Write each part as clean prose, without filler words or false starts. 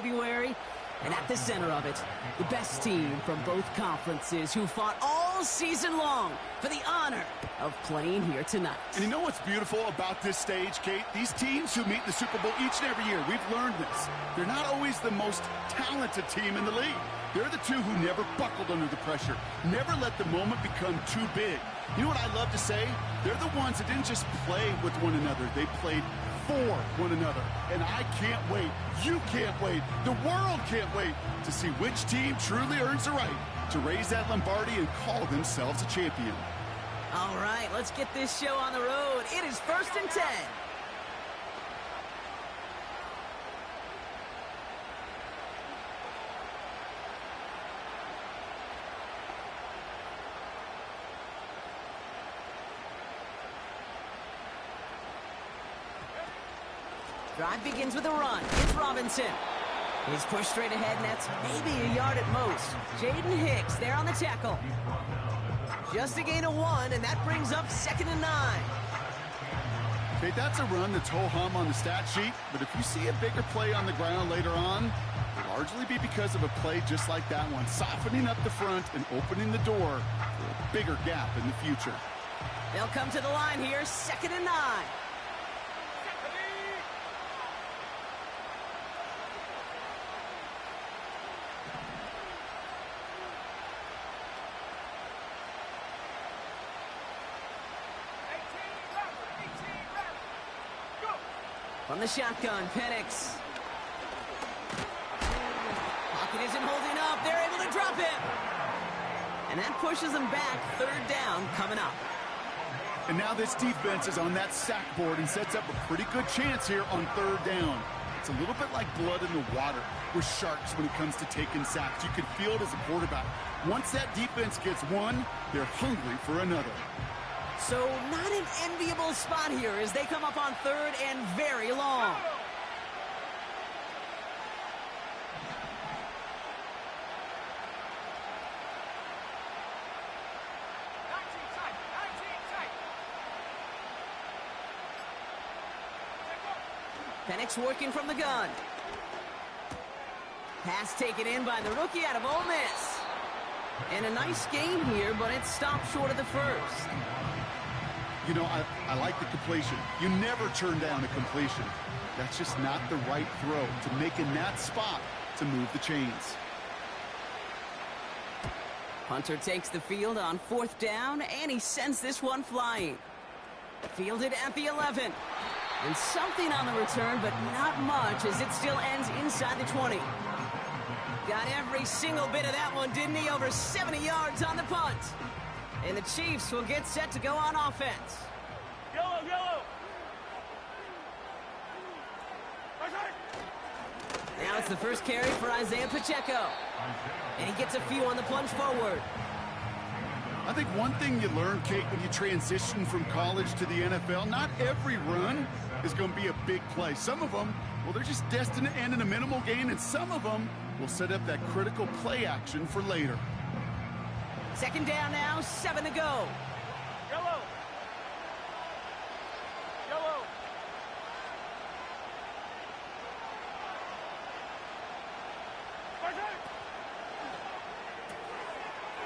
February. And at the center of it, the best team from both conferences who fought all season long for the honor of playing here tonight. And you know what's beautiful about this stage, Kate? These teams who meet the Super Bowl each and every year, we've learned this. They're not always the most talented team in the league. They're the two who never buckled under the pressure, never let the moment become too big. You know what I love to say? They're the ones that didn't just play with one another. They played for one another. And I can't wait. You can't wait. The world can't wait to see which team truly earns the right to raise that Lombardi and call themselves a champion. All right, let's get this show on the road. It is 1st and 10. Drive begins with a run. It's Robinson. He's pushed straight ahead, and that's maybe a yard at most. Jaden Hicks there on the tackle. Just a gain of 1, and that brings up 2nd and 9. Okay, that's a run that's ho-hum on the stat sheet, but if you see a bigger play on the ground later on, it'll largely be because of a play just like that one, softening up the front and opening the door for a bigger gap in the future. They'll come to the line here, 2nd and 9. From the shotgun, Penix. Pocket isn't holding up. They're able to drop him. And that pushes them back. 3rd down coming up. And now this defense is on that sack board and sets up a pretty good chance here on 3rd down. It's a little bit like blood in the water with sharks when it comes to taking sacks. You can feel it as a quarterback. Once that defense gets one, they're hungry for another. So not an enviable spot here as they come up on 3rd and very long. Penix working from the gun. Pass taken in by the rookie out of Ole Miss. And a nice gain here, but it stopped short of the first. You know, I like the completion. You never turn down a completion. That's just not the right throw to make in that spot to move the chains. Hunter takes the field on 4th down, and he sends this one flying. Fielded at the 11. And something on the return, but not much as it still ends inside the 20. Got every single bit of that one, didn't he? Over 70 yards on the punt. And the Chiefs will get set to go on offense. Yellow, yellow. Now it's the first carry for Isaiah Pacheco. And he gets a few on the plunge forward. I think one thing you learn, Kate, when you transition from college to the NFL, not every run is going to be a big play. Some of them, well, they're just destined to end in a minimal gain, and some of them will set up that critical play action for later. 2nd down now, 7 to go. Yellow. Yellow.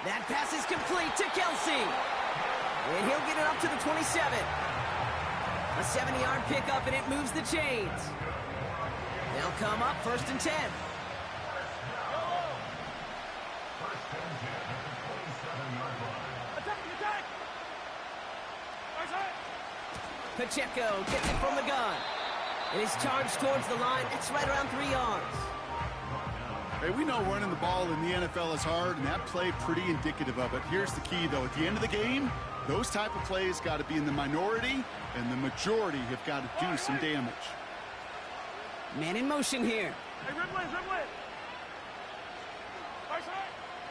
That pass is complete to Kelsey. And he'll get it up to the 27. A 70-yard pickup, and it moves the chains. They'll come up 1st and 10. Pacheco gets it from the gun. And he's charged towards the line. It's right around 3 yards. Hey, we know running the ball in the NFL is hard, and that play pretty indicative of it. Here's the key, though. At the end of the game, those type of plays got to be in the minority, and the majority have got to do some damage. Man in motion here. Hey, Ridley.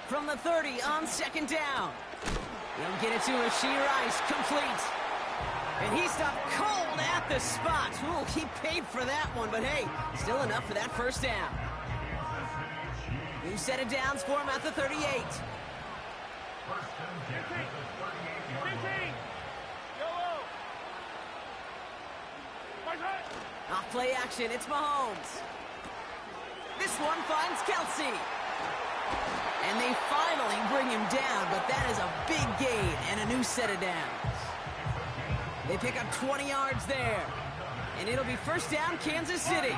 From the 30 on 2nd down. He'll get it to Rashee Rice, complete. And he stopped cold at the spot. Ooh, he paid for that one, but hey, still enough for that 1st down. New set of downs for him at the 38. Off play action, it's Mahomes. This one finds Kelsey. And they finally bring him down, but that is a big gain and a new set of downs. They pick up 20 yards there. And it'll be first down, Kansas City.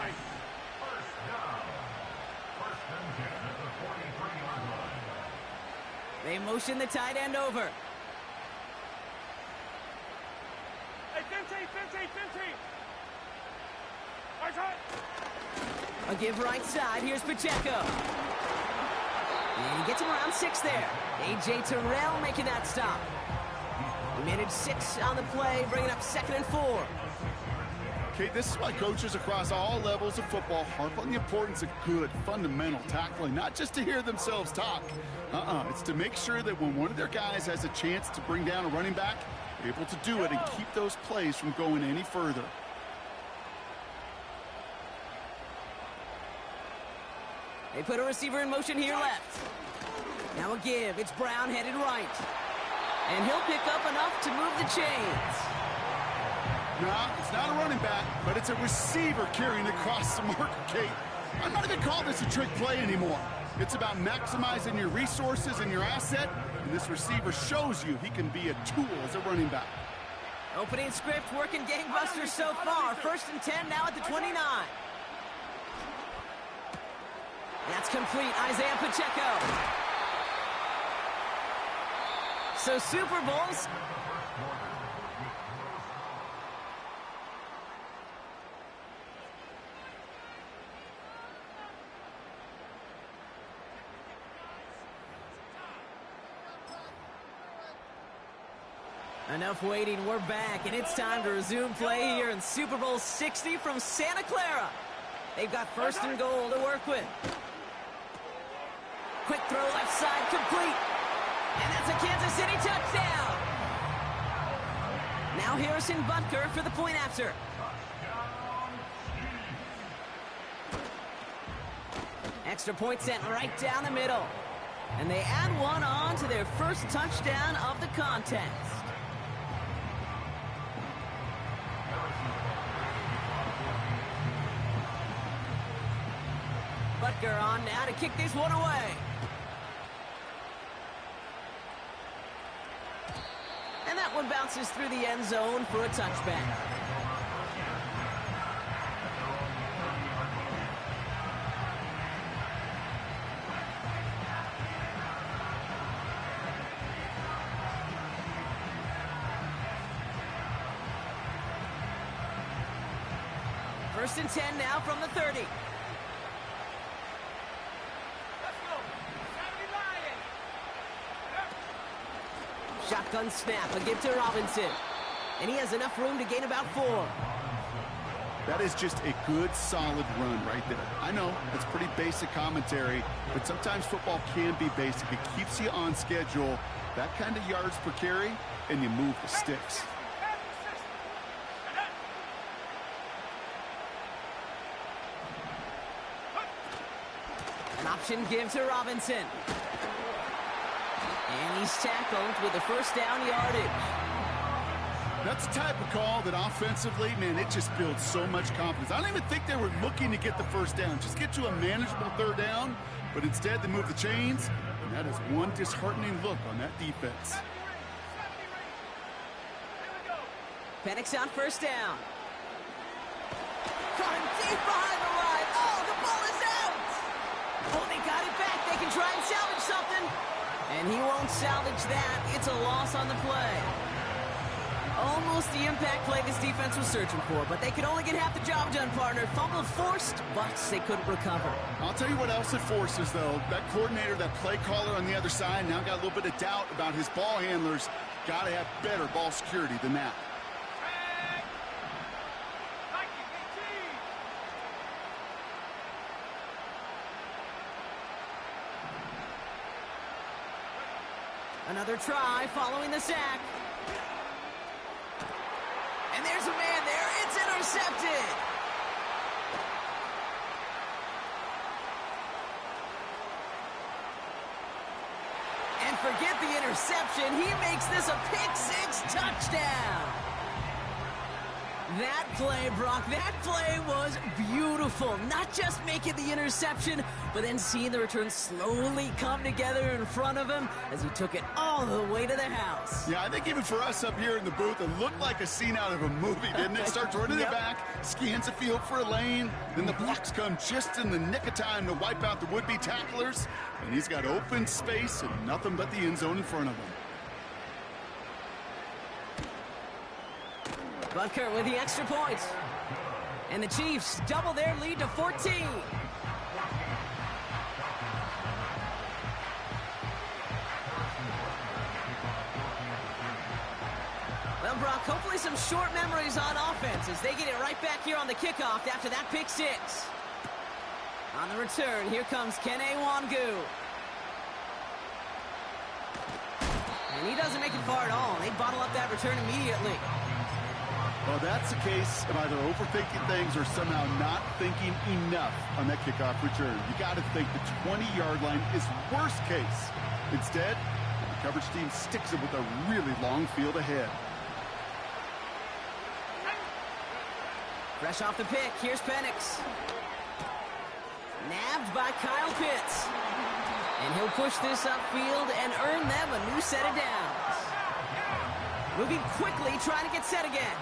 They motion the tight end over. Hey, Finty. A give right side. Here's Pacheco. And he gets him around 6 there. A.J. Terrell making that stop. He managed 6 on the play, bringing up 2nd and 4. Okay, this is why coaches across all levels of football harp on the importance of good, fundamental tackling, not just to hear themselves talk. It's to make sure that when one of their guys has a chance to bring down a running back, they're able to do it and keep those plays from going any further. They put a receiver in motion here left. Now a give. It's Brown headed right. And he'll pick up enough to move the chains. No, it's not a running back, but it's a receiver carrying across the marker, Kate. I'm not even calling this a trick play anymore. It's about maximizing your resources and your asset, and this receiver shows you he can be a tool as a running back. Opening script working gangbusters so far. 1st and 10 now at the 29. That's complete. Isaiah Pacheco. So Super Bowls. Enough waiting, we're back, and it's time to resume play here in Super Bowl 60 from Santa Clara. They've got 1st and goal to work with. Quick throw left side, complete. And that's a Kansas City touchdown. Now Harrison Butker for the point after. Extra point sent right down the middle. And they add one on to their first touchdown of the contest. Butker on now to kick this one away. And that one bounces through the end zone for a touchback. First and 10 now from the 30. Shotgun snap, a give to Robinson. And he has enough room to gain about 4. That is just a good, solid run right there. I know, it's pretty basic commentary, but sometimes football can be basic. It keeps you on schedule, that kind of yards per carry, and you move the sticks. An option give to Robinson. And he's tackled with the first down yardage. That's the type of call that offensively, man, it just builds so much confidence. I don't even think they were looking to get the first down. Just get to a manageable 3rd down, but instead they move the chains, and that is one disheartening look on that defense. Penix on first down. Caught him deep behind the line. Oh, the ball is out! Oh, they got it back. They can try and salvage something. And he won't salvage that. It's a loss on the play. Almost the impact play this defense was searching for, but they could only get half the job done, partner. Fumble forced, but they couldn't recover. I'll tell you what else it forces, though. That coordinator, that play caller on the other side, now got a little bit of doubt about his ball handlers. Got to have better ball security than that. Another try following the sack. And there's a man there. It's intercepted. And forget the interception. He makes this a pick-6 touchdown. That play, Brock, that play was beautiful. Not just making the interception, but then seeing the return slowly come together in front of him as he took it all the way to the house. Yeah, I think even for us up here in the booth, it looked like a scene out of a movie, didn't it? Starts running it back, scans the field for a lane, then the blocks come just in the nick of time to wipe out the would-be tacklers, and he's got open space and nothing but the end zone in front of him. Butker with the extra point. And the Chiefs double their lead to 14. Well, Brock, hopefully some short memories on offense as they get it right back here on the kickoff after that pick six. On the return, here comes Kene Wangu. And he doesn't make it far at all. They bottle up that return immediately. Well, that's the case of either overthinking things or somehow not thinking enough on that kickoff return. You got to think the 20-yard line is worst case. Instead, the coverage team sticks it with a really long field ahead. Fresh off the pick, here's Penix. Nabbed by Kyle Pitts. And he'll push this upfield and earn them a new set of downs. Moving quickly, trying to get set again.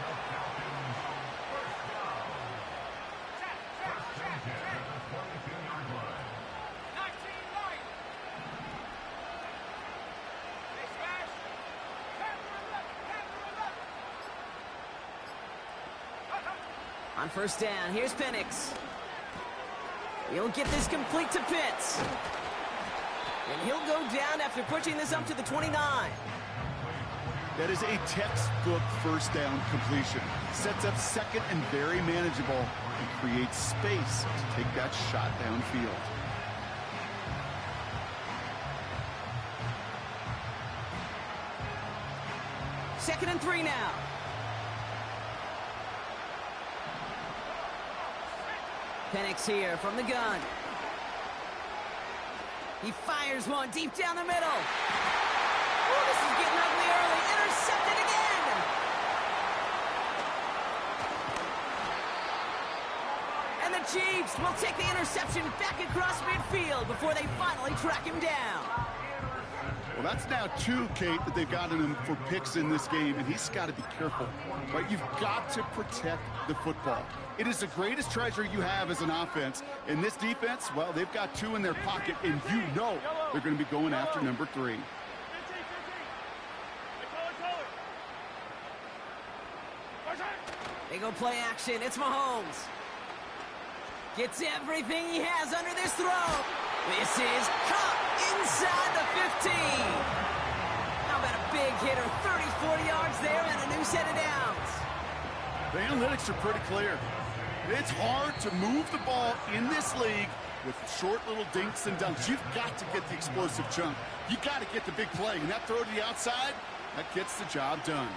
On first down, here's Penix. He'll get this complete to Pitts. And he'll go down after pushing this up to the 29. That is a textbook first down completion. Sets up second and very manageable and creates space to take that shot downfield. Second and 3 now. Penix here from the gun. He fires one deep down the middle. Oh, this is getting ugly early. Intercepted again. And the Chiefs will take the interception back across midfield before they finally track him down. Well, that's now 2, Kate, that they've gotten him for picks in this game, and he's got to be careful. Right? You've got to protect the football. It is the greatest treasure you have as an offense. And this defense, well, they've got 2 in their pocket, and you know they're going to be going after number 3. They go play action. It's Mahomes. Gets everything he has under this throw. This is caught inside the 15. How about a big hitter? 34 yards there and a new set of downs. The analytics are pretty clear. It's hard to move the ball in this league with short little dinks and dunks. You've got to get the explosive chunk. You got to get the big play. And that throw to the outside, that gets the job done.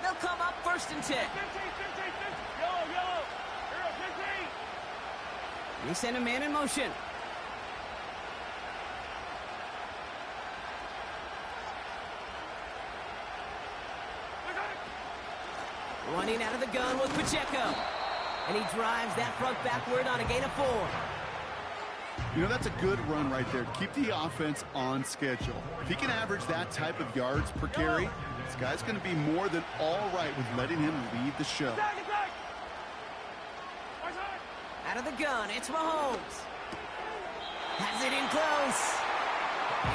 They'll come up first and 10. 15, 15, 15. Yellow. Hero, 15. They send a man in motion. Running out of the gun with Pacheco. And he drives that front backward on a gain of 4. You know, that's a good run right there. Keep the offense on schedule. If he can average that type of yards per carry, this guy's going to be more than all right with letting him lead the show. Out of the gun, it's Mahomes. Has it in close.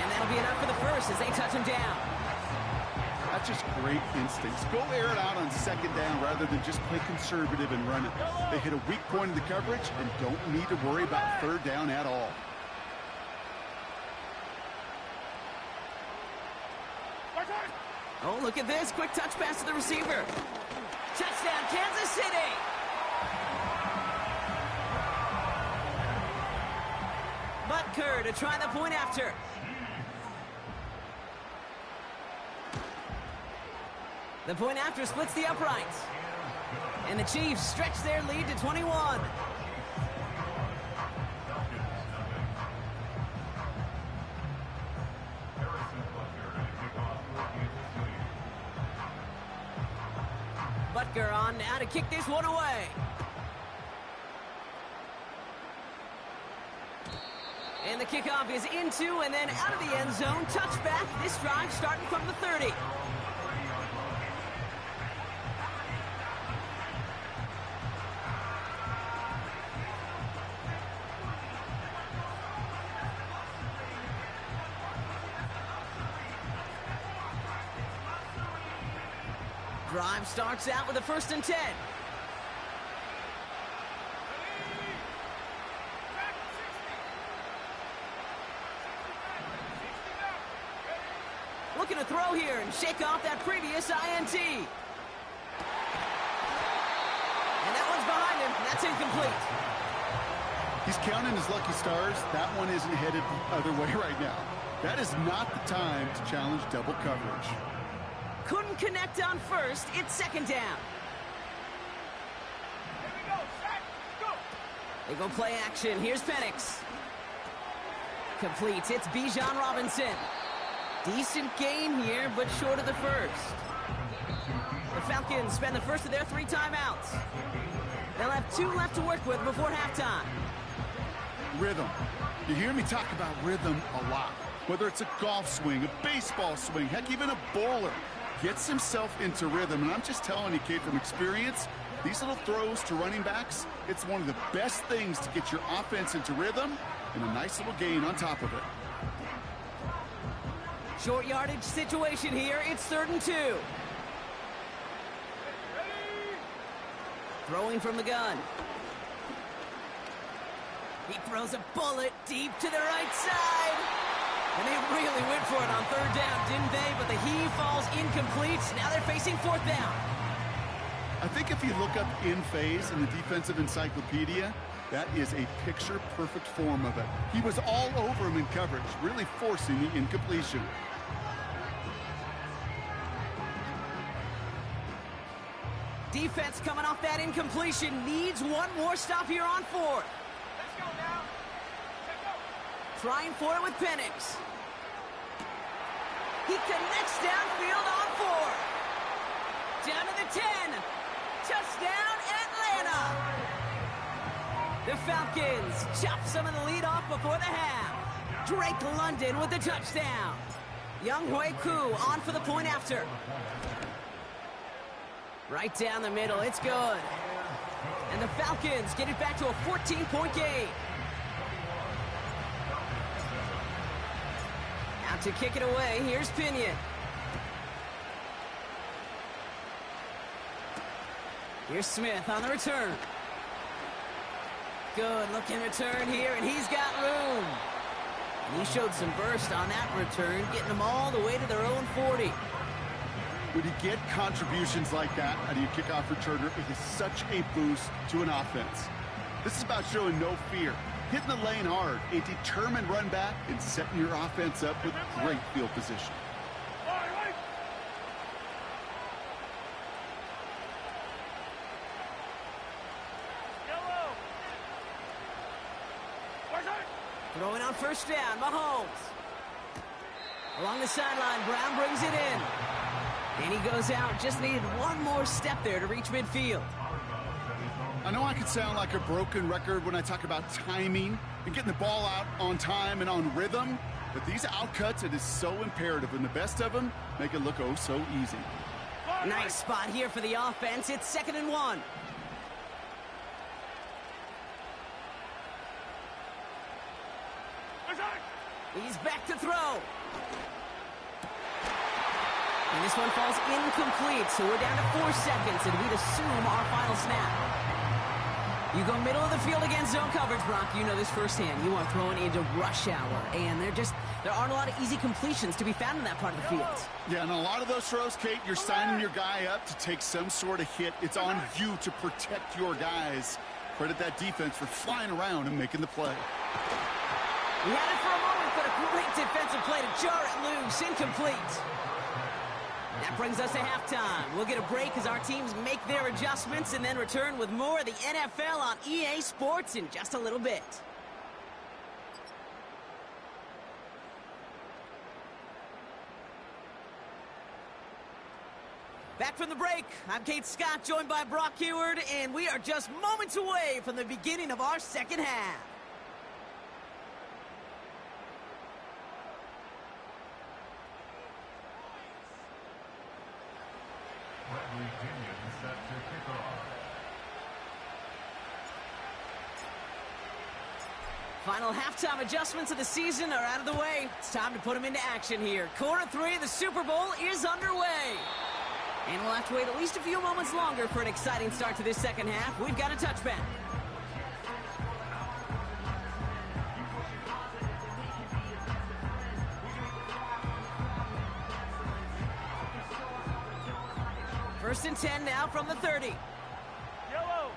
And that'll be enough for the first as they touch him down. That's just great instincts. Go air it out on second down rather than just play conservative and run it. They hit a weak point in the coverage and don't need to worry about third down at all. Oh, look at this. Quick touch pass to the receiver. Touchdown, Kansas City. Butker to try the point after. The point after splits the uprights. And the Chiefs stretch their lead to 21. kicker on now to kick this one away. And the kickoff is into and then out of the end zone. Touchback. This drive starting from the 30. Drive starts out with a 1st and 10. Looking to throw here and shake off that previous INT. And that one's behind him. That's incomplete. He's counting his lucky stars. That one isn't headed the other way right now. That is not the time to challenge double coverage. Couldn't connect on 1st. It's 2nd down. Here we go, set, go. They go play action. Here's Penix. Complete. It's Bijan Robinson. Decent gain here, but short of the 1st. The Falcons spend the first of their 3 timeouts. They'll have 2 left to work with before halftime. Rhythm. You hear me talk about rhythm a lot. Whether it's a golf swing, a baseball swing, heck, even a bowler gets himself into rhythm. And I'm just telling you, Kate, from experience, these little throws to running backs, it's one of the best things to get your offense into rhythm and a nice little gain on top of it. Short yardage situation here. It's 3rd and 2. Throwing from the gun. He throws a bullet deep to the right side. And they really went for it on 3rd down, didn't they? But the heave falls incomplete. Now they're facing 4th down. I think if you look up in phase in the defensive encyclopedia, that is a picture-perfect form of it. He was all over him in coverage, really forcing the incompletion. Defense coming off that incompletion needs one more stop here on 4th. Let's go now. Let's go. Trying for it with Penix. He connects downfield on 4. Down to the 10. Touchdown, Atlanta. The Falcons chop some of the lead off before the half. Drake London with the touchdown. Younghoe Koo on for the point after. Right down the middle, it's good. And the Falcons get it back to a 14-point game. Out to kick it away, here's Pinion. Here's Smith on the return. Good looking return here, and he's got room. And he showed some burst on that return, getting them all the way to their own 40. When you get contributions like that out of your kickoff returner, it is such a boost to an offense. This is about showing no fear, hitting the lane hard, a determined run back, and setting your offense up with great field position. Throwing on 1st down, Mahomes. Along the sideline, Brown brings it in. And he goes out, just needed one more step there to reach midfield. I know I could sound like a broken record when I talk about timing and getting the ball out on time and on rhythm, but these outcuts, it is so imperative, and the best of them make it look oh so easy. Nice spot here for the offense. It's 2nd and 1. He's back to throw. And this one falls incomplete, so we're down to 4 seconds, and we'd assume our final snap. You go middle of the field against zone coverage, Brock. You know this firsthand. You are throwing into rush hour, and there aren't a lot of easy completions to be found in that part of the field. Yeah, and a lot of those throws, Kate, you're signing your guy up to take some sort of hit. It's on you to protect your guys. Credit that defense for flying around and making the play. We had it for a moment, but a great defensive play to jar it loose. Incomplete. That brings us to halftime. We'll get a break as our teams make their adjustments and then return with more of the NFL on EA Sports in just a little bit. Back from the break, I'm Kate Scott, joined by Brock Heward, and we are just moments away from the beginning of our second half. Set to kick off. Final halftime adjustments of the season are out of the way. It's time to put them into action here. Quarter 3 of the Super Bowl is underway. And we'll have to wait at least a few moments longer for an exciting start to this second half. We've got a touchback. First and 10 now from the 30. Yellow.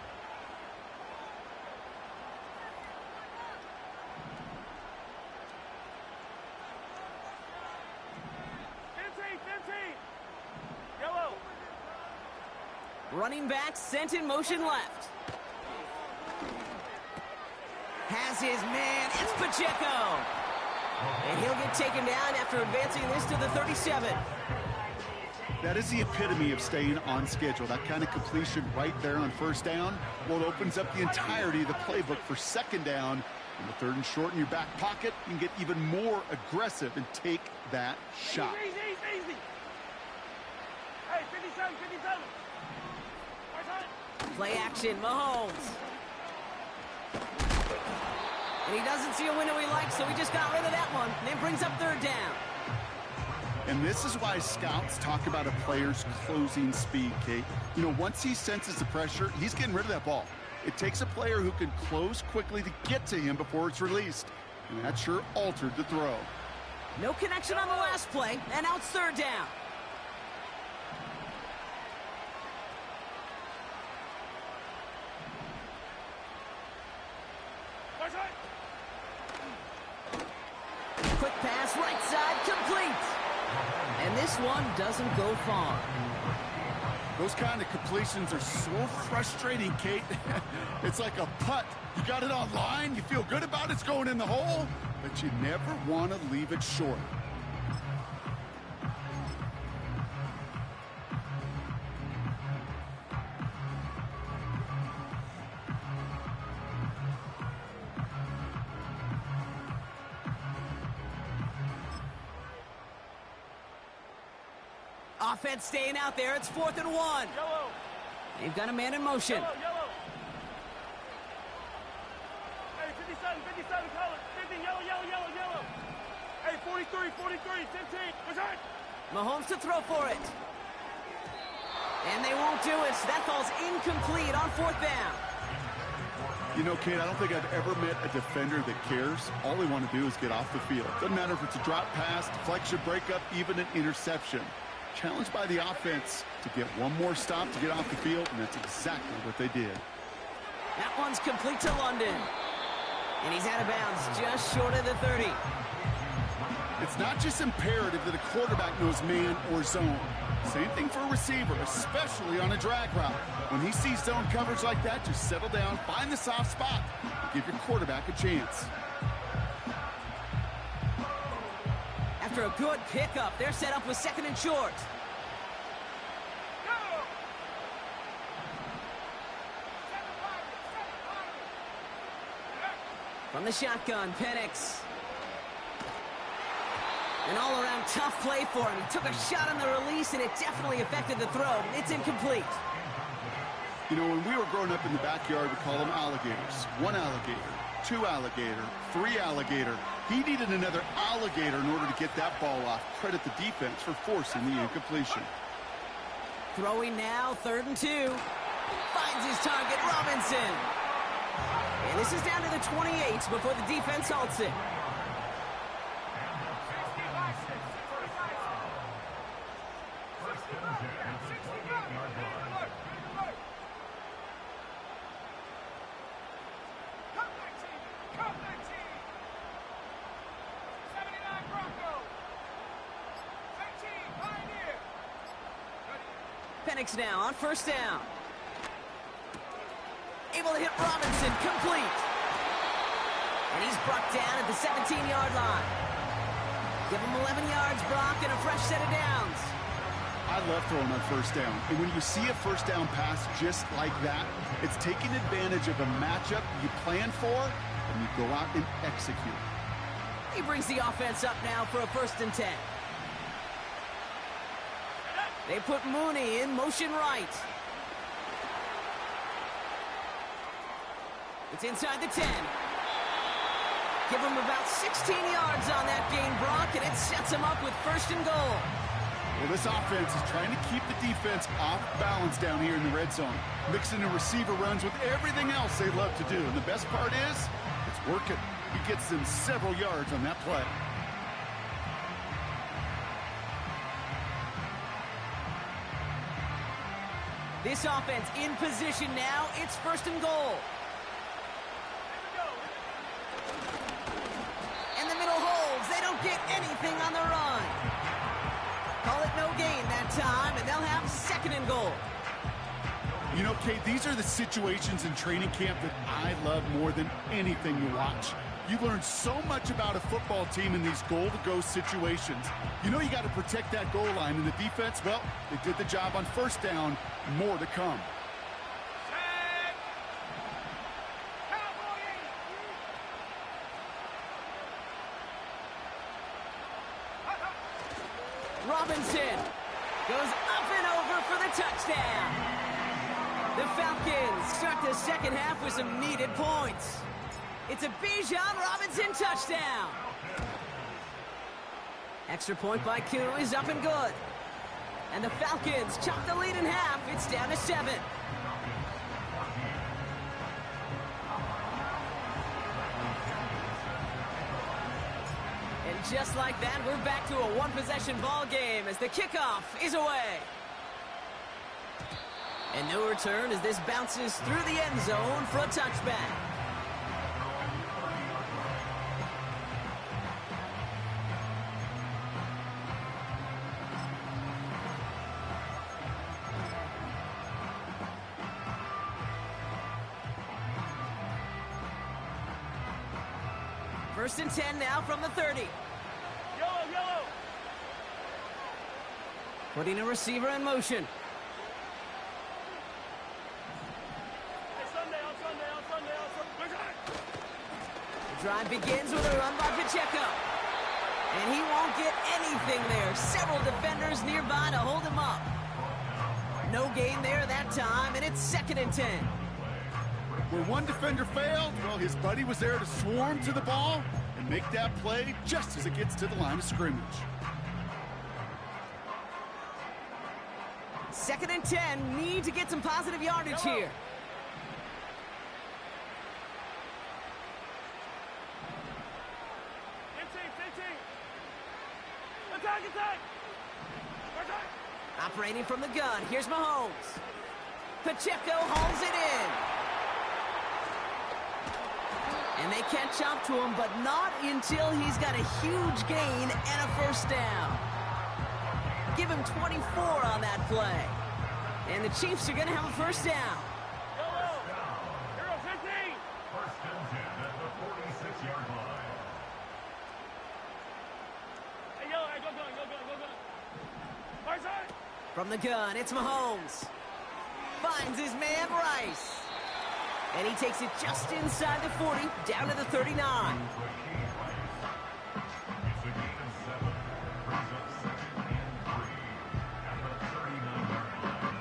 15. Yellow. Running back sent in motion left. Has his man. It's Pacheco. And he'll get taken down after advancing this to the 37. That is the epitome of staying on schedule. That kind of completion right there on first down. Well, it opens up the entirety of the playbook for second down. In the third and short in your back pocket, you can get even more aggressive and take that shot. Easy. Hey, 57. Play action, Mahomes. And he doesn't see a window he likes, so he just got rid of that one. And it brings up third down. And this is why scouts talk about a player's closing speed, Kate. You know, once he senses the pressure, he's getting rid of that ball. It takes a player who can close quickly to get to him before it's released. And that sure altered the throw. No connection on the last play, and now it's third down. Quick pass, right side, complete. And this one doesn't go far. Those kind of completions are so frustrating, Kate. It's like a putt. You got it on line, you feel good about it's going in the hole, but you never want to leave it short. Offense staying out there. It's 4th and 1. Yellow. They've got a man in motion. Yellow. Hey, 57, color. 50, yellow. Hey, 43, 15. Return. Mahomes to throw for it. And they won't do it. That falls incomplete on 4th down. You know, Kate, I don't think I've ever met a defender that cares. All they want to do is get off the field. Doesn't matter if it's a drop pass, deflection, breakup, even an interception. Challenged by the offense to get one more stop to get off the field, and that's exactly what they did. That one's complete to London. And he's out of bounds just short of the 30. It's not just imperative that a quarterback knows man or zone. Same thing for a receiver, especially on a drag route. When he sees zone coverage like that, just settle down, find the soft spot, and give your quarterback a chance. After a good pickup, they're set up with 2nd and short. From the shotgun, Penix. An all-around tough play for him. He took a shot on the release, and it definitely affected the throw. It's incomplete. You know, when we were growing up in the backyard, we call them alligators. 1 alligator, 2 alligator, 3 alligator. He needed another alligator in order to get that ball off. Credit the defense for forcing the incompletion. Throwing now, 3rd and 2. Finds his target, Robinson. And this is down to the 28 before the defense halts it. Penix now on 1st down. Able to hit Robinson, complete. And he's brought down at the 17-yard line. Give him 11 yards, Brock, and a fresh set of downs. I love throwing on first down. And when you see a first down pass just like that, it's taking advantage of a matchup you plan for, and you go out and execute. He brings the offense up now for a 1st and 10. They put Mooney in motion right. It's inside the 10. Give him about 16 yards on that gain, Brock, and it sets him up with 1st and goal. Well, this offense is trying to keep the defense off balance down here in the red zone, mixing the receiver runs with everything else they love to do. And the best part is, it's working. He gets them several yards on that play. This offense in position now. It's 1st and goal. And the middle holds. They don't get anything on the run. Call it no gain that time, and they'll have 2nd and goal. You know, Kate, these are the situations in training camp that I love more than anything to watch. You learn so much about a football team in these goal-to-go situations. You know you got to protect that goal line, and the defense, well, they did the job on 1st down. More to come. Robinson goes up and over for the touchdown. The Falcons start the 2nd half with some needed points. It's a Bijan Robinson touchdown. Extra point by Koo is up and good. And the Falcons chop the lead in half. It's down to 7. And just like that, we're back to a 1-possession ball game as the kickoff is away. And no return as this bounces through the end zone for a touchback. First and 10 now from the 30. Yellow. Putting a receiver in motion. The drive begins with a run by Pacheco. And he won't get anything there. Several defenders nearby to hold him up. No gain there that time, and it's 2nd and 10. Where one defender failed, well, his buddy was there to swarm to the ball and make that play just as it gets to the line of scrimmage. 2nd and 10, need to get some positive yardage here. Attack! Operating from the gun, here's Mahomes. Pacheco holds it in. And they catch up to him, but not until he's got a huge gain and a 1st down. Give him 24 on that play. And the Chiefs are going to have a 1st down. Hero 15. 1st and 10 at the 46-yard line. Hey, Yellow, go gun. Far side. From the gun, it's Mahomes. Finds his man, Rice. And he takes it just inside the 40, down to the 39. It's a gain of 7. Brings up 2nd and 3 at the 39-yard line.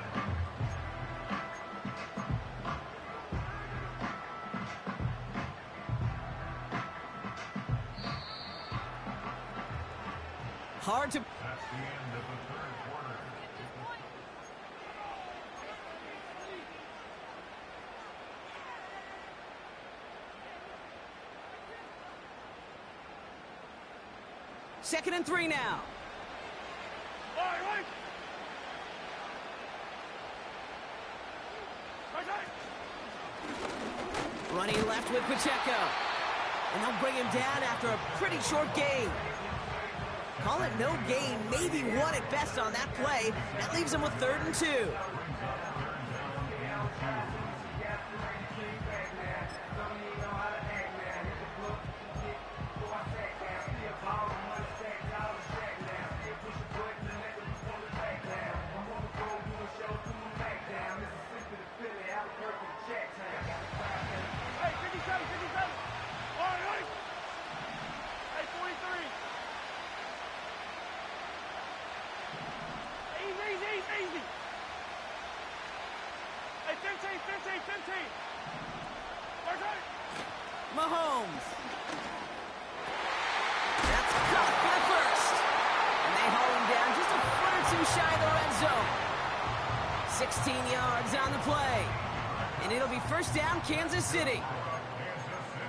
Hard to... That's the end of the 3rd quarter. Second and 3 now. Right. Running left with Pacheco. And they'll bring him down after a pretty short gain. Call it no gain, maybe 1 at best on that play. That leaves him with 3rd and 2. shy of the red zone. 16 yards on the play. And it'll be first down, Kansas City.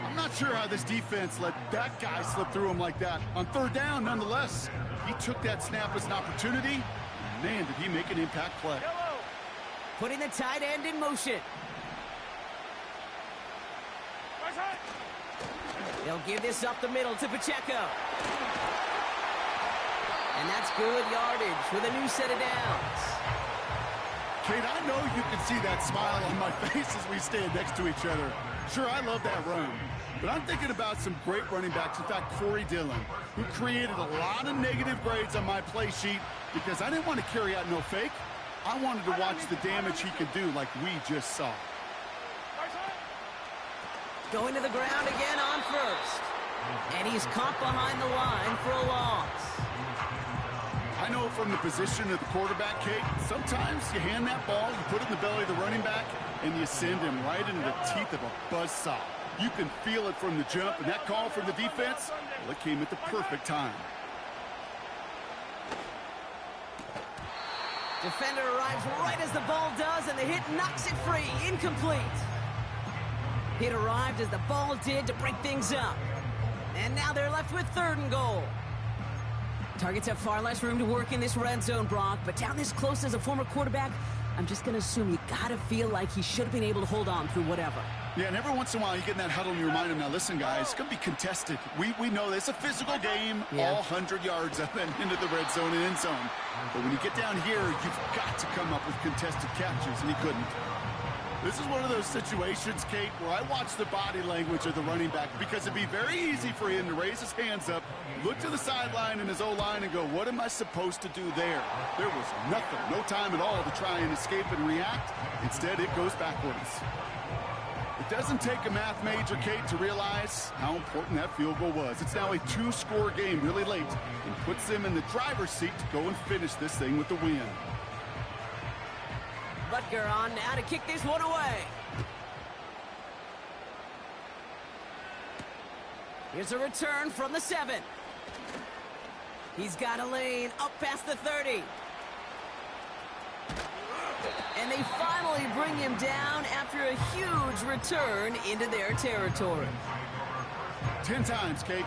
I'm not sure how this defense let that guy slip through him like that. On third down, nonetheless, he took that snap as an opportunity. Man, did he make an impact play. Putting the tight end in motion. They'll give this up the middle to Pacheco. And that's good yardage with a new set of downs. Kate, I know you can see that smile on my face as we stand next to each other. Sure, I love that run. But I'm thinking about some great running backs. In fact, Corey Dillon, who created a lot of negative grades on my play sheet because I didn't want to carry out no fake. I wanted to watch the damage he could do like we just saw. Going to the ground again on first. And he's caught behind the line for a loss. I know from the position of the quarterback, Kate, sometimes you hand that ball, you put it in the belly of the running back, and you send him right into the teeth of a buzzsaw. You can feel it from the jump, and that call from the defense, well, it came at the perfect time. Defender arrives right as the ball does, and the hit knocks it free. Incomplete. Hit arrived as the ball did to break things up. And now they're left with 3rd and goal. Targets have far less room to work in this red zone, Brock, but down this close as a former quarterback, I'm just going to assume you got to feel like he should have been able to hold on through whatever. Yeah, and every once in a while you get in that huddle and you remind him, now listen, guys, it's going to be contested. We know this. It's a physical game, all 100 yards up and into the red zone and end zone. But when you get down here, you've got to come up with contested catches, and he couldn't. This is one of those situations, Kate, where I watch the body language of the running back because it'd be very easy for him to raise his hands up, look to the sideline in his O-line and go, what am I supposed to do there? There was nothing, no time at all to try and escape and react. Instead, it goes backwards. It doesn't take a math major, Kate, to realize how important that field goal was. It's now a 2-score game really late and puts them in the driver's seat to go and finish this thing with the win. Butker on now to kick this one away. Here's a return from the 7. He's got a lane up past the 30. And they finally bring him down after a huge return into their territory. 10 times, Kate.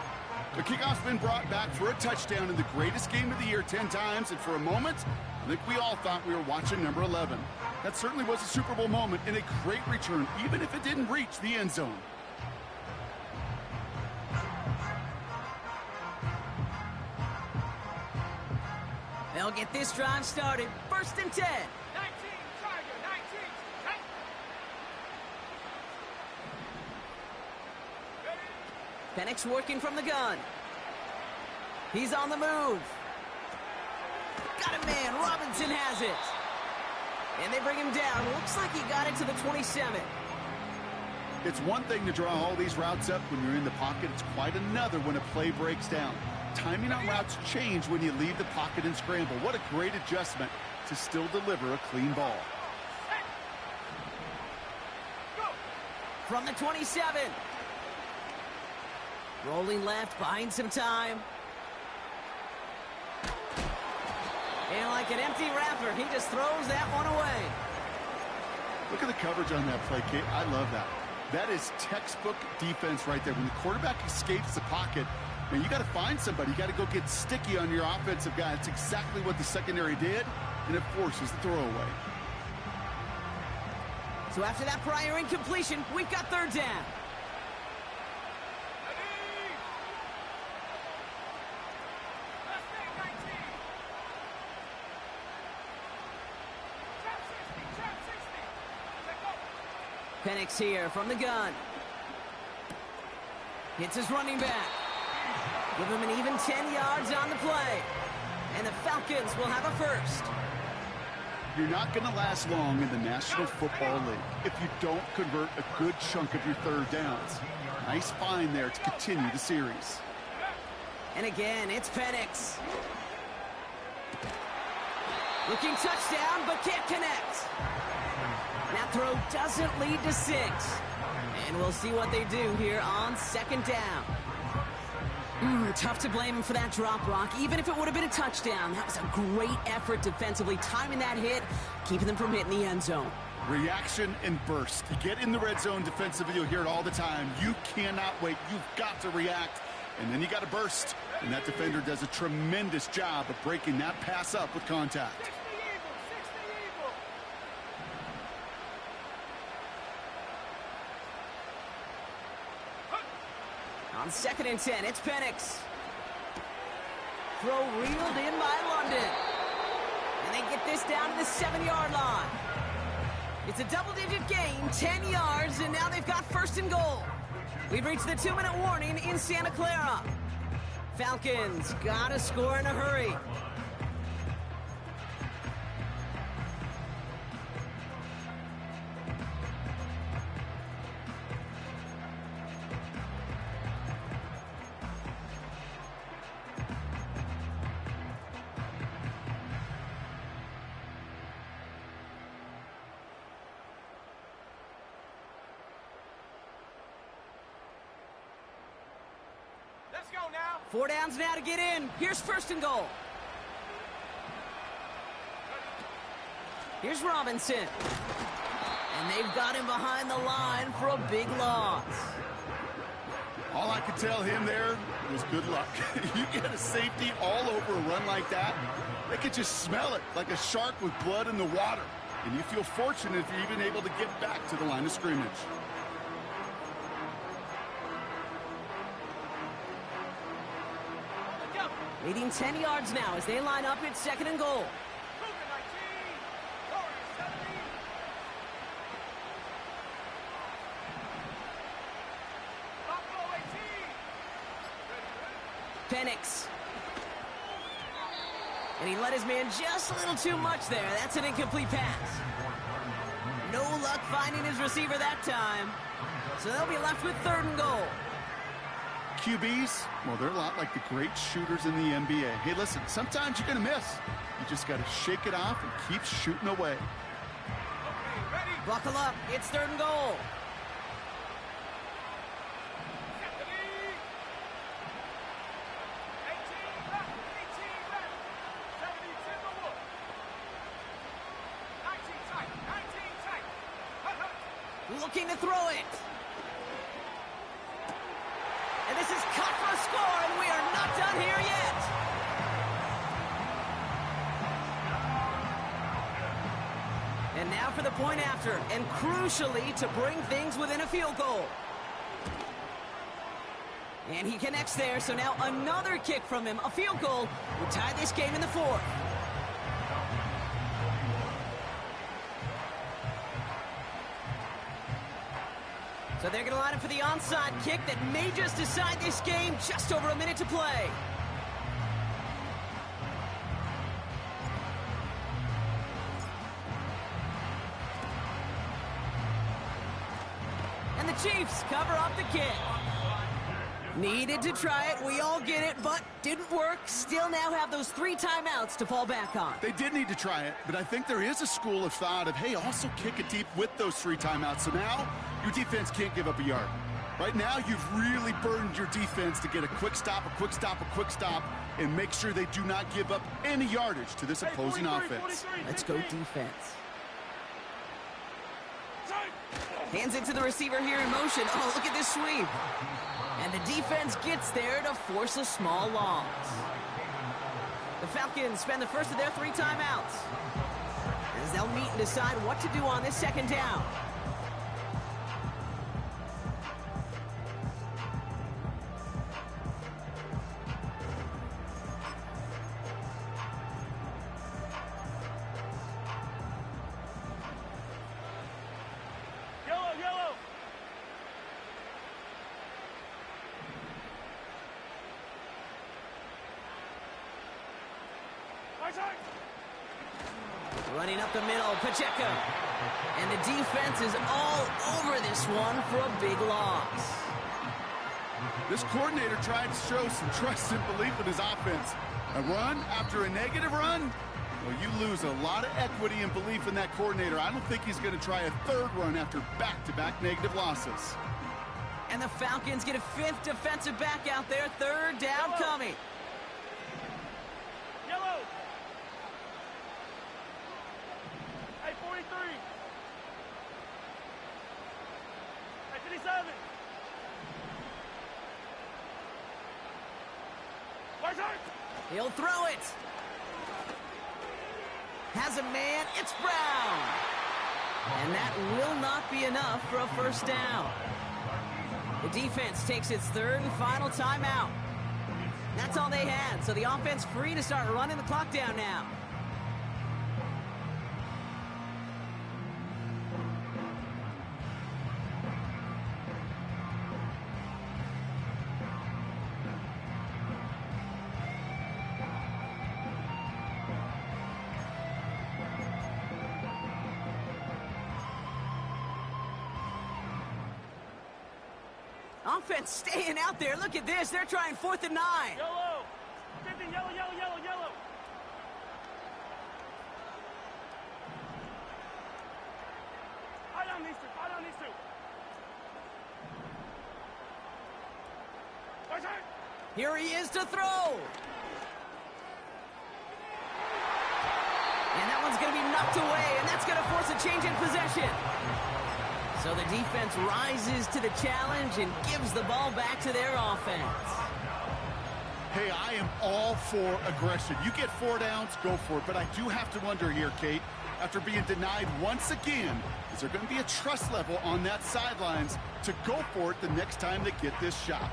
The kickoff's been brought back for a touchdown in the greatest game of the year 10 times, and for a moment, I think we all thought we were watching number 11. That certainly was a Super Bowl moment and a great return, even if it didn't reach the end zone. They'll get this drive started. 1st and 10. 19, Tiger, 19. Penix working from the gun. He's on the move. Got a man. Robinson has it. And they bring him down. Looks like he got it to the 27. It's one thing to draw all these routes up when you're in the pocket. It's quite another when a play breaks down. Timing on routes change when you leave the pocket and scramble. What a great adjustment to still deliver a clean ball. From the 27. Rolling left, buying some time. And like an empty wrapper, he just throws that one away. Look at the coverage on that play, Kate. I love that. That is textbook defense right there. When the quarterback escapes the pocket, man, you got to find somebody. You got to go get sticky on your offensive guy. It's exactly what the secondary did, and it forces the throwaway. So after that prior incompletion, we've got 3rd down. Penix here from the gun. Hits his running back. Give him an even 10 yards on the play. And the Falcons will have a 1st. You're not going to last long in the National Football League if you don't convert a good chunk of your 3rd downs. Nice find there to continue the series. And again, it's Penix. Looking touchdown, but can't connect. That throw doesn't lead to 6. And we'll see what they do here on 2nd down. Tough to blame him for that drop, Brock, even if it would have been a touchdown. That was a great effort defensively, timing that hit, keeping them from hitting the end zone. Reaction and burst. You get in the red zone defensively, you'll hear it all the time. You cannot wait. You've got to react, and then you got to burst. And that defender does a tremendous job of breaking that pass up with contact. On 2nd and 10, it's Penix. Throw reeled in by London. And they get this down to the 7-yard line. It's a double-digit gain, 10 yards, and now they've got 1st and goal. We've reached the 2-minute warning in Santa Clara. Falcons gotta score in a hurry. Let's go now. 4 downs now to get in. Here's 1st and goal. Here's Robinson. And they've got him behind the line for a big loss. All I could tell him there was good luck. You get a safety all over a run like that, they could just smell it like a shark with blood in the water. And you feel fortunate if you're even able to get back to the line of scrimmage. Leading 10 yards now as they line up at 2nd and goal. Cougar 19. Corner 70. Buffalo 18. Penix. And he let his man just a little too much there. That's an incomplete pass. No luck finding his receiver that time. So they'll be left with 3rd and goal. QBs, well, they're a lot like the great shooters in the NBA. Hey, listen, sometimes you're going to miss. You just got to shake it off and keep shooting away. Okay, ready. Buckle up. It's 3rd and goal. Set the lead. 18 left. 18 left. 70 in the wood. 19 tight. 19 tight. Hut, hut. Looking to throw it. And this is cut for a score, and we are not done here yet. And now for the point after, and crucially to bring things within a field goal. And he connects there, so now another kick from him, a field goal, will tie this game in the 4th. So they're going to line up for the onside kick that may just decide this game. Just over a minute to play. And the Chiefs cover up the kick. Needed to try it. We all get it, but didn't work. Still now have those 3 timeouts to fall back on. They did need to try it, but I think there is a school of thought of, hey, also kick it deep with those 3 timeouts. So now your defense can't give up a yard. Right now, you've really burdened your defense to get a quick stop, a quick stop, a quick stop, and make sure they do not give up any yardage to this opposing offense. Let's go defense. Hands it to the receiver here in motion. Oh, look at this sweep. And the defense gets there to force a small loss. The Falcons spend the first of their 3 timeouts as they'll meet and decide what to do on this 2nd down. Yellow, yellow. Right side. Running up the middle, Pacheco. And the defense is all over this one for a big loss. This coordinator tried to show some trust and belief in his offense. A run after a negative run? Well, you lose a lot of equity and belief in that coordinator. I don't think he's going to try a 3rd run after back-to-back negative losses. And the Falcons get a 5th defensive back out there. 3rd down 23. At 57. Where's it? He'll throw it. Has a man. It's Brown. And that will not be enough for a first down. The defense takes its third and final timeout. That's all they had, so the offense free to start running the clock down now. Offense staying out there. Look at this. They're trying 4th and 9. Yellow. 50, yellow, yellow, yellow, yellow. Hide on these two. Hide on these two. Where's it? Here he is to throw. And that one's going to be knocked away, and that's going to force a change in possession. So the defense rises to the challenge and gives the ball back to their offense. Hey, I am all for aggression. You get 4 downs, go for it. But I do have to wonder here, Kate, after being denied once again, is there going to be a trust level on that sidelines to go for it the next time they get this shot?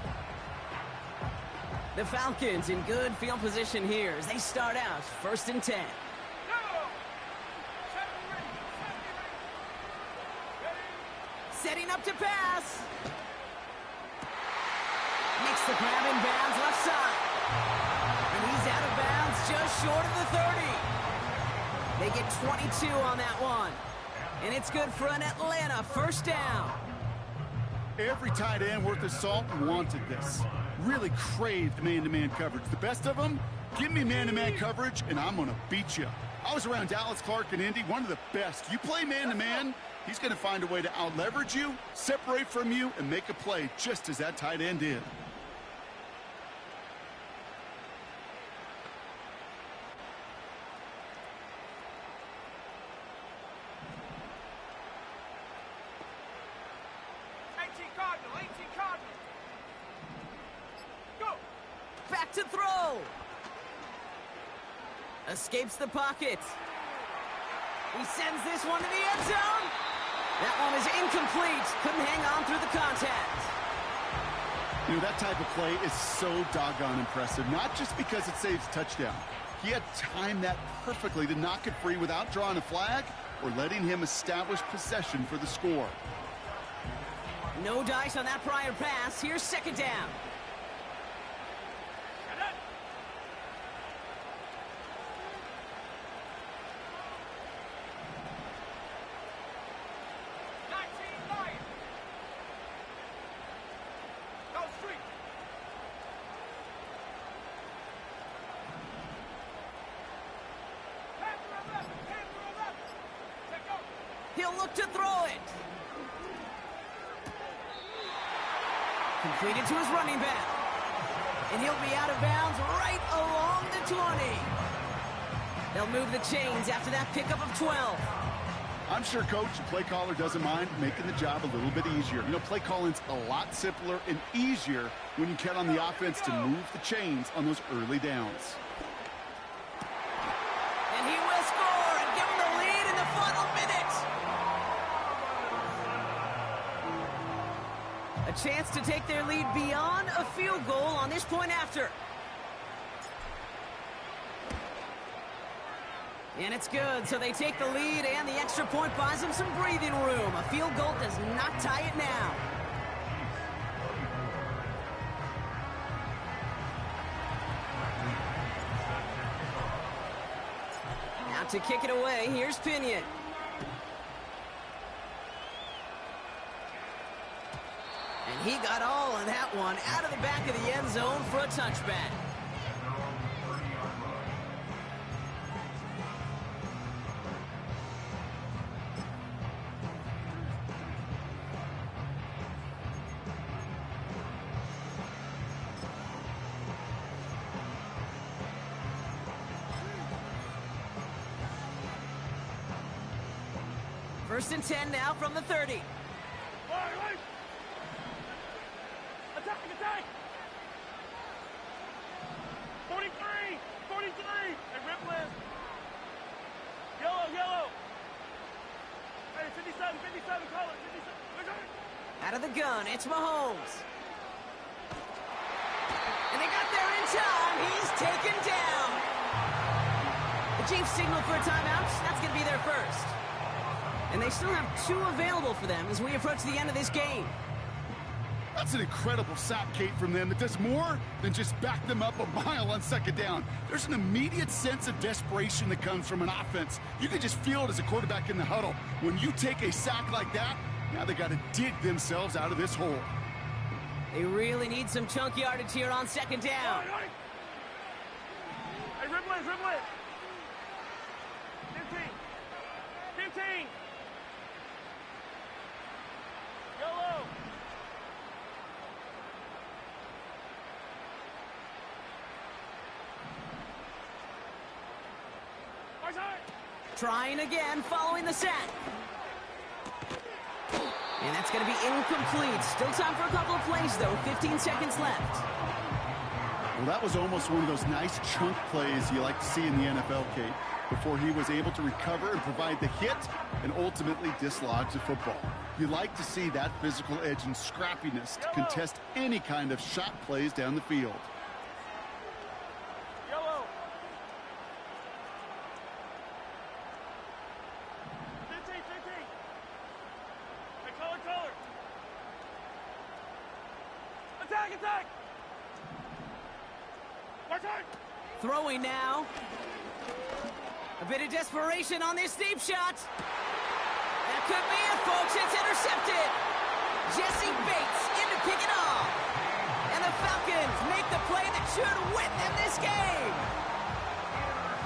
The Falcons in good field position here as they start out 1st and 10. Setting up to pass. Makes the grab in bounds left side. And he's out of bounds just short of the 30. They get 22 on that one. And it's good for an Atlanta first down. Every tight end worth his salt wanted this. Really craved man-to-man coverage. The best of them, give me man-to-man coverage and I'm going to beat you. I was around Dallas Clark and Indy, one of the best. You play man-to-man, he's going to find a way to out-leverage you, separate from you, and make a play just as that tight end did. Back to throw. Escapes the pocket. He sends this one to the end zone. That one is incomplete. Couldn't hang on through the contact. You know, that type of play is so doggone impressive, not just because it saves a touchdown. He had timed that perfectly to knock it free without drawing a flag or letting him establish possession for the score. No dice on that prior pass. Here's 2nd down. He'll look to throw it. Completed to his running back. And he'll be out of bounds right along the 20. They'll move the chains after that pickup of 12. I'm sure coach and play caller doesn't mind making the job a little bit easier. You know, play calling's a lot simpler and easier when you count on the offense to move the chains on those early downs. And he will score and give them the lead in the final minute. A chance to take their lead beyond a field goal on this point after. And it's good, so they take the lead, and the extra point buys them some breathing room. A field goal does not tie it now. Now to kick it away, here's Pinion. And he got all of that one out of the back of the end zone for a touchback. First and 10 now from the 30. Right. Attack, attack! 43! 43! Hey, Ripland! Yellow! Hey, 57, call it, 57. Out of the gun, it's Mahomes. And they got there in time. He's taken down. The Chiefs signal for a timeout. That's going to be their first. And they still have 2 available for them as we approach the end of this game. That's an incredible sack, Kate, from them. It does more than just back them up a mile on second down. There's an immediate sense of desperation that comes from an offense. You can just feel it as a quarterback in the huddle. When you take a sack like that, now they got to dig themselves out of this hole. They really need some chunk yardage here on second down. Hey, Ripland! 15! Yellow! Trying again, following the sack. And that's going to be incomplete. Still time for a couple of plays, though. 15 seconds left. Well, that was almost one of those nice chunk plays you like to see in the NFL, Kate, before he was able to recover and provide the hit and ultimately dislodge the football. You like to see that physical edge and scrappiness to contest any kind of shot plays down the field. Yellow! 15! Hey, color! Attack! Watch out! Throwing now. A bit of desperation on this deep shot. That could be it, folks. It's intercepted. Jesse Bates in to pick it off. And the Falcons make the play that should win them this game.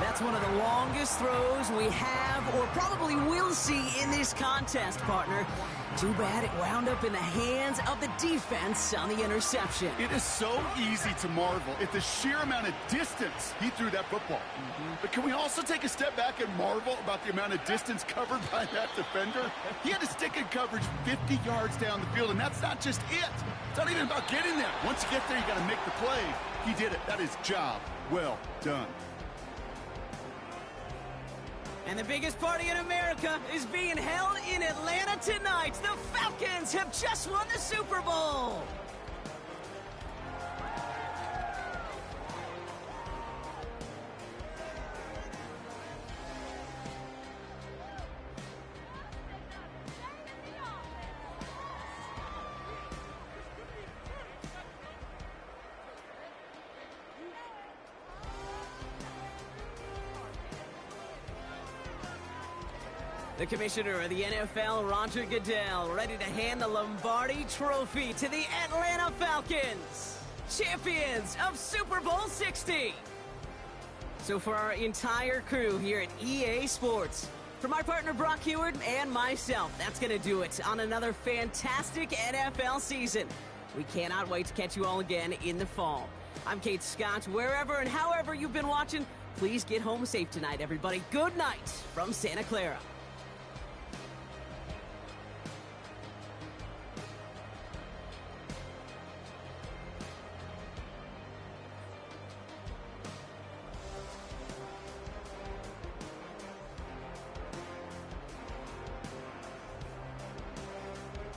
That's one of the longest throws we have or probably will see in this contest, partner. Too bad it wound up in the hands of the defense on the interception. It is so easy to marvel at the sheer amount of distance he threw that football. But can we also take a step back and marvel about the amount of distance covered by that defender? He had to stick in coverage 50 yards down the field, and that's not just it. It's not even about getting there. Once you get there, you got to make the play. He did it. That is job well done. And the biggest party in America is being held in Atlanta tonight. The Falcons have just won the Super Bowl. The commissioner of the NFL, Roger Goodell, ready to hand the Lombardi Trophy to the Atlanta Falcons, champions of Super Bowl 60. So for our entire crew here at EA Sports, for my partner Brock Heward and myself, that's going to do it on another fantastic NFL season. We cannot wait to catch you all again in the fall. I'm Kate Scott. Wherever and however you've been watching, please get home safe tonight, everybody. Good night from Santa Clara.